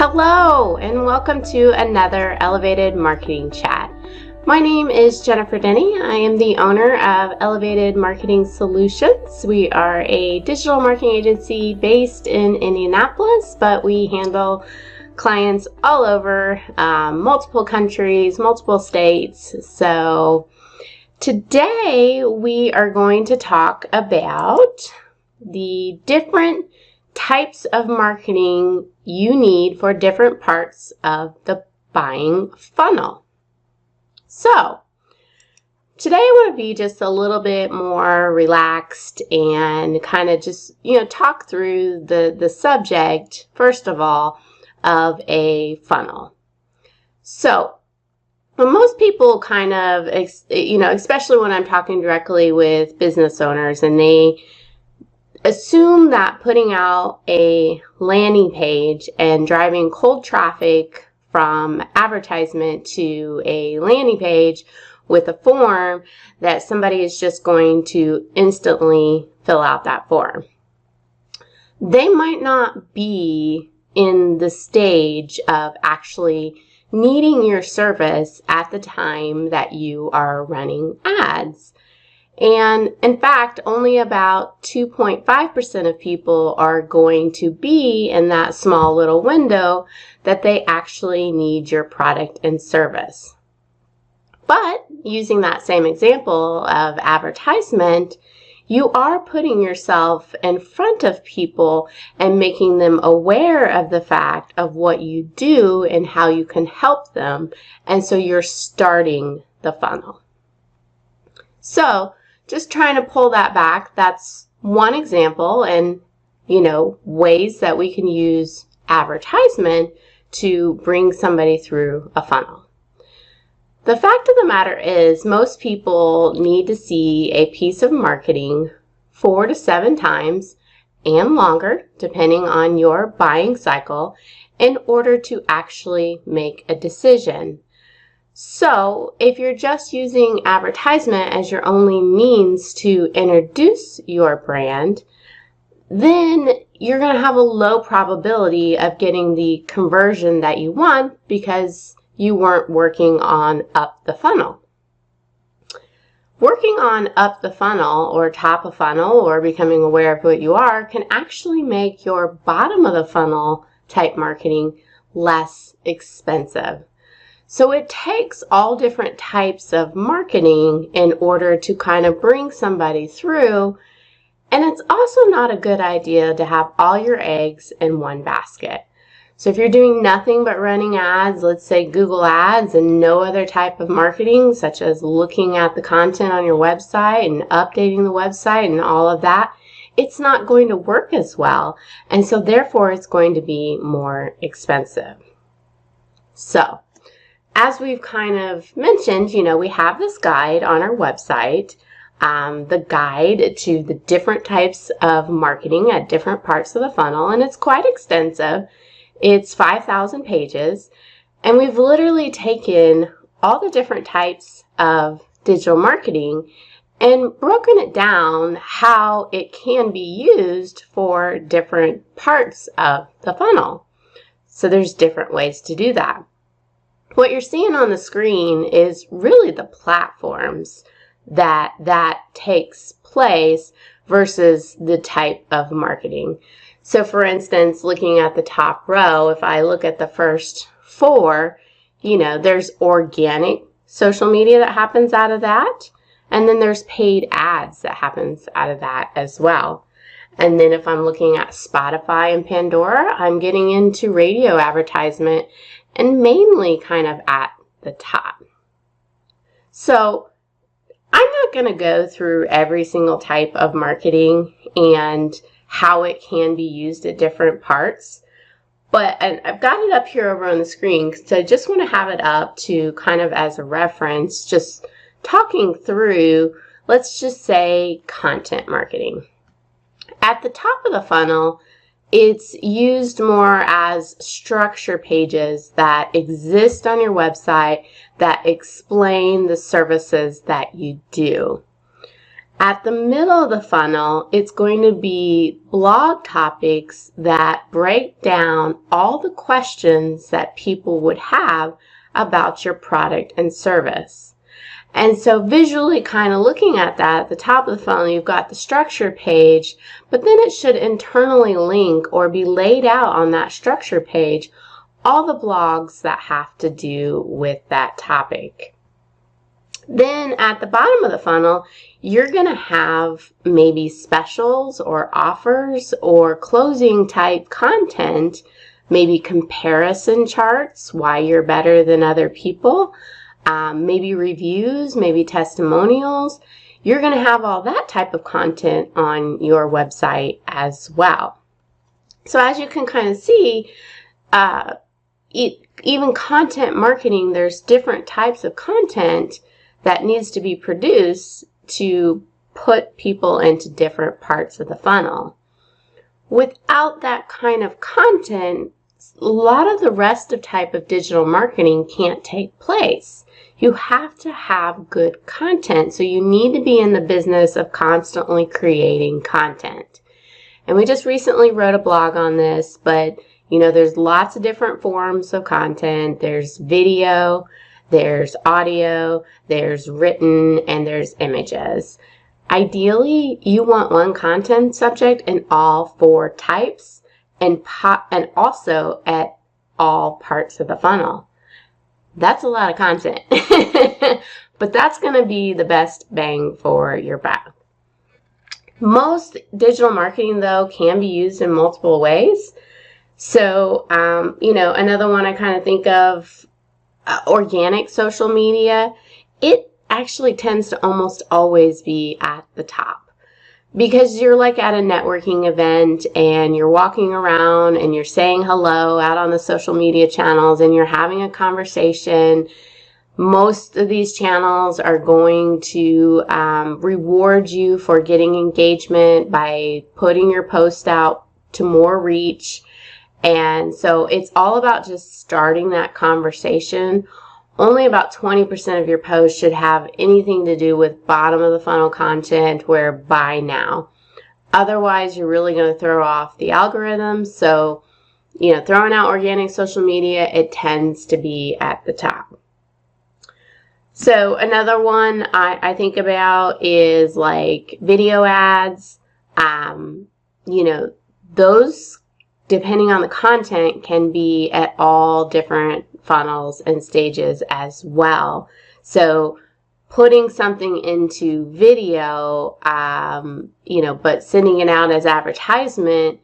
Hello, and welcome to another Elevated Marketing Chat. My name is Jennifer Denny. I am the owner of Elevated Marketing Solutions. We are a digital marketing agency based in Indianapolis, but we handle clients all over, multiple countries, multiple states. So today we are going to talk about the different types of marketing you need for different parts of the buying funnel. So today I want to be just a little bit more relaxed and kind of just, talk through the subject, first of all, of a funnel. So most people kind of, especially when I'm talking directly with business owners, and they assume that putting out a landing page and driving cold traffic from advertisement to a landing page with a form, that somebody is just going to instantly fill out that form. They might not be in the stage of actually needing your service at the time that you are running ads. And in fact, only about 2.5% of people are going to be in that small little window that they actually need your product and service. But using that same example of advertisement, you are putting yourself in front of people and making them aware of the fact of what you do and how you can help them. And so you're starting the funnel. So just trying to pull that back, that's one example, and ways that we can use advertisement to bring somebody through a funnel. The fact of the matter is, most people need to see a piece of marketing 4 to 7 times and longer, depending on your buying cycle, in order to actually make a decision. So if you're just using advertisement as your only means to introduce your brand, then you're going to have a low probability of getting the conversion that you want because you weren't working on up the funnel. Working on up the funnel or top of funnel or becoming aware of what you are can actually make your bottom of the funnel type marketing less expensive. So it takes all different types of marketing in order to kind of bring somebody through. And it's also not a good idea to have all your eggs in one basket. So if you're doing nothing but running ads, let's say Google Ads, and no other type of marketing, such as looking at the content on your website and updating the website and all of that, it's not going to work as well. And so therefore it's going to be more expensive. So as we've kind of mentioned, we have this guide on our website, the guide to the different types of marketing at different parts of the funnel, and it's quite extensive. It's 5,000 pages, and we've literally taken all the different types of digital marketing and broken it down how it can be used for different parts of the funnel. So there's different ways to do that. What you're seeing on the screen is really the platforms that takes place versus the type of marketing. So for instance, looking at the top row, if I look at the first 4, there's organic social media that happens out of that. And then there's paid ads that happens out of that as well. And then if I'm looking at Spotify and Pandora, I'm getting into radio advertisement and mainly kind of at the top. So I'm not going to go through every single type of marketing and how it can be used at different parts, and I've got it up here over on the screen, so I just want to have it up to kind of as a reference, just talking through, let's just say, content marketing. At the top of the funnel, it's used more as structure pages that exist on your website that explain the services that you do. At the middle of the funnel, it's going to be blog topics that break down all the questions that people would have about your product and service. And so visually kind of looking at that, at the top of the funnel, you've got the structure page, but then it should internally link or be laid out on that structure page all the blogs that have to do with that topic. Then at the bottom of the funnel, you're going to have maybe specials or offers or closing type content, maybe comparison charts, why you're better than other people, maybe reviews, maybe testimonials. You're going to have all that type of content on your website as well. So as you can kind of see, even content marketing, there's different types of content that needs to be produced to put people into different parts of the funnel. Without that kind of content, a lot of the rest of type of digital marketing can't take place. You have to have good content, so you need to be in the business of constantly creating content. And we just recently wrote a blog on this, but there's lots of different forms of content. There's video, there's audio, there's written, and there's images. Ideally, you want one content subject in all 4 types and also at all parts of the funnel. That's a lot of content, but that's going to be the best bang for your buck. Most digital marketing, though, can be used in multiple ways. So, another one I kind of think of, organic social media, it actually tends to almost always be at the top, because you're like at a networking event and you're walking around and you're saying hello out on the social media channels and you're having a conversation. Most of these channels are going to reward you for getting engagement by putting your post out to more reach. And so it's all about just starting that conversation. Only about 20% of your posts should have anything to do with bottom of the funnel content where buy now. Otherwise, you're really going to throw off the algorithm. So, throwing out organic social media, it tends to be at the top. So another one I think about is like video ads. Those, depending on the content, can be at all different funnels and stages as well. So putting something into video, but sending it out as advertisement,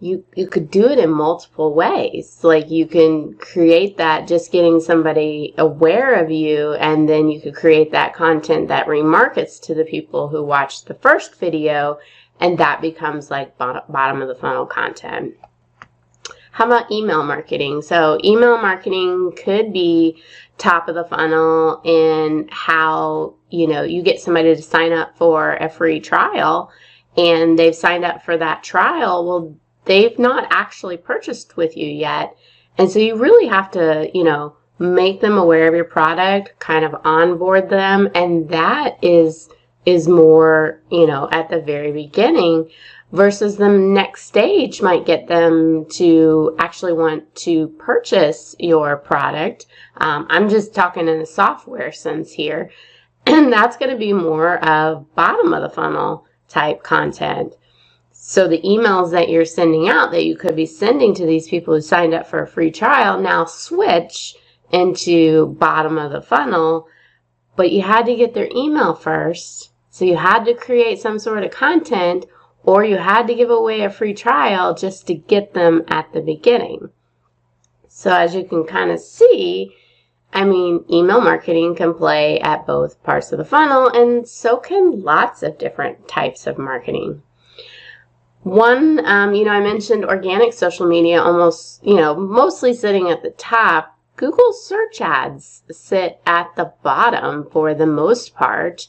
you could do it in multiple ways. Like you can create that just getting somebody aware of you, and then you could create that content that remarkets to the people who watched the first video, and that becomes like bottom of the funnel content. How about email marketing? So email marketing could be top of the funnel in how, you get somebody to sign up for a free trial, and they've signed up for that trial. Well, they've not actually purchased with you yet. And so you really have to, make them aware of your product, kind of onboard them. And that is more, at the very beginning, versus the next stage might get them to actually want to purchase your product. I'm just talking in the software sense here. And that's going to be more of bottom of the funnel type content. So the emails that you're sending out that you could be sending to these people who signed up for a free trial now switch into bottom of the funnel, but you had to get their email first. So you had to create some sort of content, or you had to give away a free trial just to get them at the beginning. So as you can kind of see, email marketing can play at both parts of the funnel, and so can lots of different types of marketing. One, I mentioned organic social media almost, mostly sitting at the top. Google search ads sit at the bottom for the most part.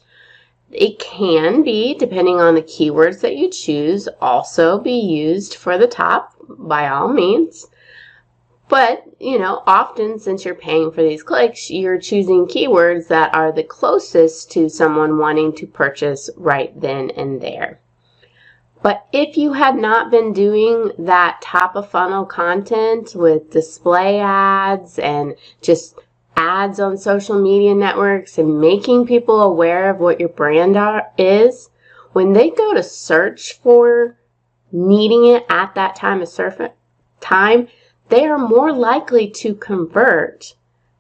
It can be, depending on the keywords that you choose, also be used for the top by all means. But, often since you're paying for these clicks, you're choosing keywords that are the closest to someone wanting to purchase right then and there. But if you had not been doing that top of funnel content with display ads and just ads on social media networks and making people aware of what your brand is, when they go to search for needing it at that time they are more likely to convert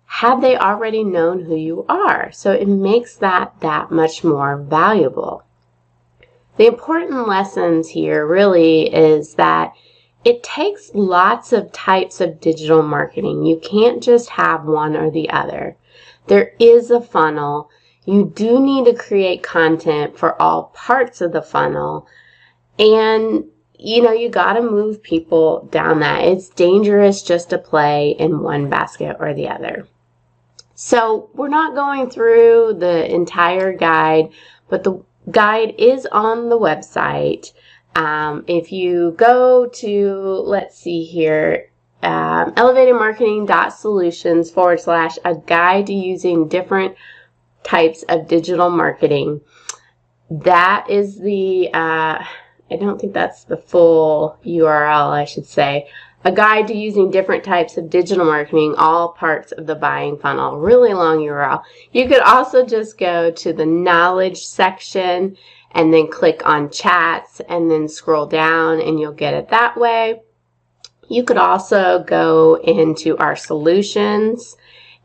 had they already known who you are. So it makes that much more valuable. The important lessons here really is that it takes lots of types of digital marketing. You can't just have one or the other. There is a funnel. You do need to create content for all parts of the funnel. And you got to move people down that. It's dangerous just to play in one basket or the other. So we're not going through the entire guide, but the guide is on the website. If you go to, let's see here, elevatedmarketing.solutions/a guide to using different types of digital marketing. That is the I don't think that's the full URL, I should say. A guide to using different types of digital marketing, all parts of the buying funnel. Really long URL. You could also just go to the knowledge section and then click on chats and then scroll down and you'll get it that way. You could also go into our solutions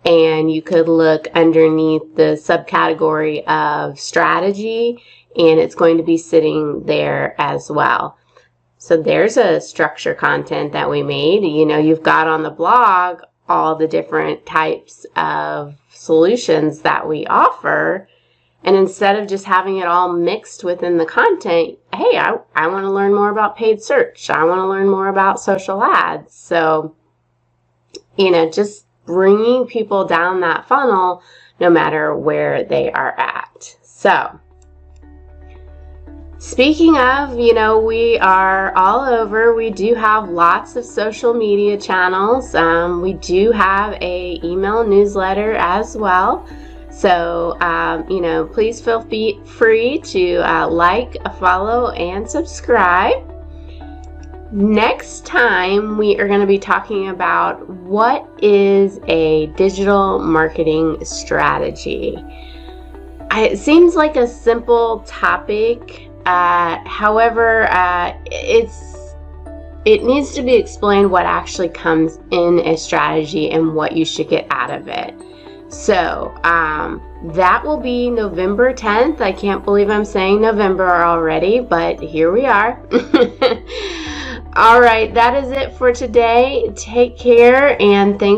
and you could look underneath the subcategory of strategy, and it's going to be sitting there as well. So there's a structure content that we made. You've got on the blog all the different types of solutions that we offer. And instead of just having it all mixed within the content, hey, I want to learn more about paid search. I want to learn more about social ads. So, just bringing people down that funnel no matter where they are at. So, speaking of, we are all over. We do have lots of social media channels. We do have a email newsletter as well. So, please feel free to like, follow, and subscribe. Next time, we are going to be talking about what is a digital marketing strategy. It seems like a simple topic. However, it needs to be explained what actually comes in a strategy and what you should get out of it. So that will be November 10th. I can't believe I'm saying November already, but here we are. All right, that is it for today. Take care and thanks.